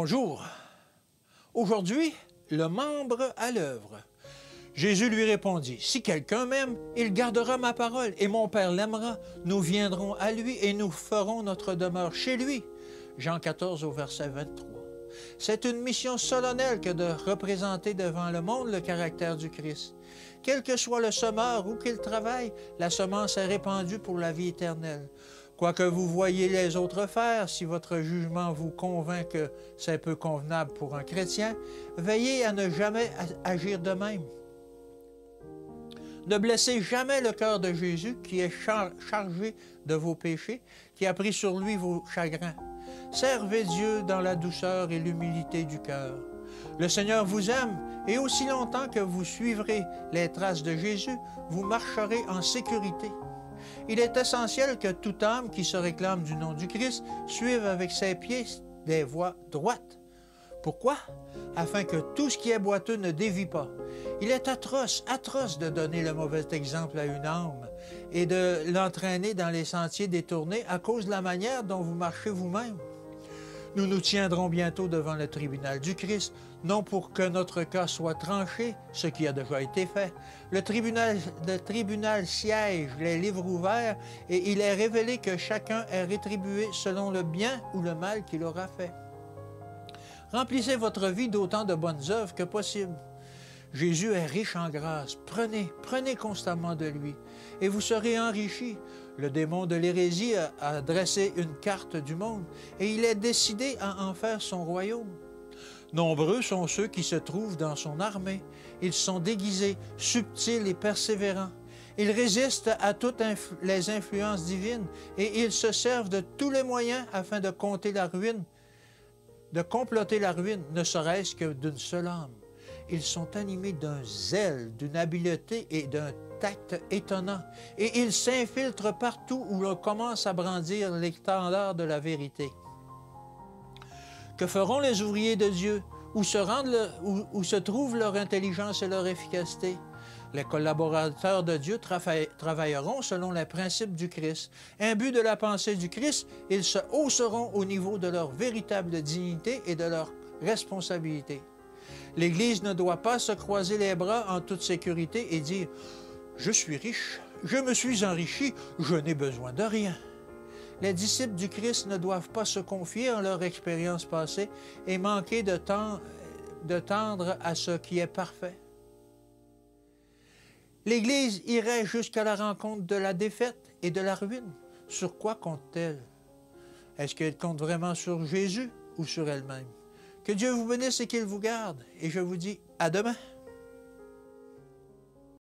Bonjour. Aujourd'hui, le membre à l'œuvre. Jésus lui répondit, « Si quelqu'un m'aime, il gardera ma parole, et mon Père l'aimera. Nous viendrons à lui et nous ferons notre demeure chez lui. » Jean 14 au verset 23. C'est une mission solennelle que de représenter devant le monde le caractère du Christ. Quel que soit le semeur ou qu'il travaille, la semence est répandue pour la vie éternelle. Quoi que vous voyiez les autres faire, si votre jugement vous convainc que c'est peu convenable pour un chrétien, veillez à ne jamais agir de même. Ne blessez jamais le cœur de Jésus qui est chargé de vos péchés, qui a pris sur lui vos chagrins. Servez Dieu dans la douceur et l'humilité du cœur. Le Seigneur vous aime et aussi longtemps que vous suivrez les traces de Jésus, vous marcherez en sécurité. Il est essentiel que toute âme qui se réclame du nom du Christ suive avec ses pieds des voies droites. Pourquoi? Afin que tout ce qui est boiteux ne dévie pas. Il est atroce de donner le mauvais exemple à une âme et de l'entraîner dans les sentiers détournés à cause de la manière dont vous marchez vous-même. Nous nous tiendrons bientôt devant le tribunal du Christ, non pour que notre cas soit tranché, ce qui a déjà été fait. Le tribunal siège, les livres ouverts, et il est révélé que chacun est rétribué selon le bien ou le mal qu'il aura fait. Remplissez votre vie d'autant de bonnes œuvres que possible. Jésus est riche en grâce. Prenez constamment de lui, et vous serez enrichis. Le démon de l'hérésie a dressé une carte du monde, et il est décidé à en faire son royaume. Nombreux sont ceux qui se trouvent dans son armée. Ils sont déguisés, subtils et persévérants. Ils résistent à toutes les influences divines, et ils se servent de tous les moyens afin de comploter la ruine, ne serait-ce que d'une seule âme. Ils sont animés d'un zèle, d'une habileté et d'un tact étonnant, et ils s'infiltrent partout où l'on commence à brandir l'étendard de la vérité. Que feront les ouvriers de Dieu? Où se trouve leur intelligence et leur efficacité? Les collaborateurs de Dieu travailleront selon les principes du Christ. Imbus de la pensée du Christ, ils se hausseront au niveau de leur véritable dignité et de leur responsabilité. L'Église ne doit pas se croiser les bras en toute sécurité et dire « Je suis riche, je me suis enrichi, je n'ai besoin de rien ». Les disciples du Christ ne doivent pas se confier en leur expérience passée et manquer de tendre à ce qui est parfait. L'Église irait jusqu'à la rencontre de la défaite et de la ruine. Sur quoi compte-t-elle? Est-ce qu'elle compte vraiment sur Jésus ou sur elle-même? Que Dieu vous bénisse et qu'il vous garde. Et je vous dis à demain.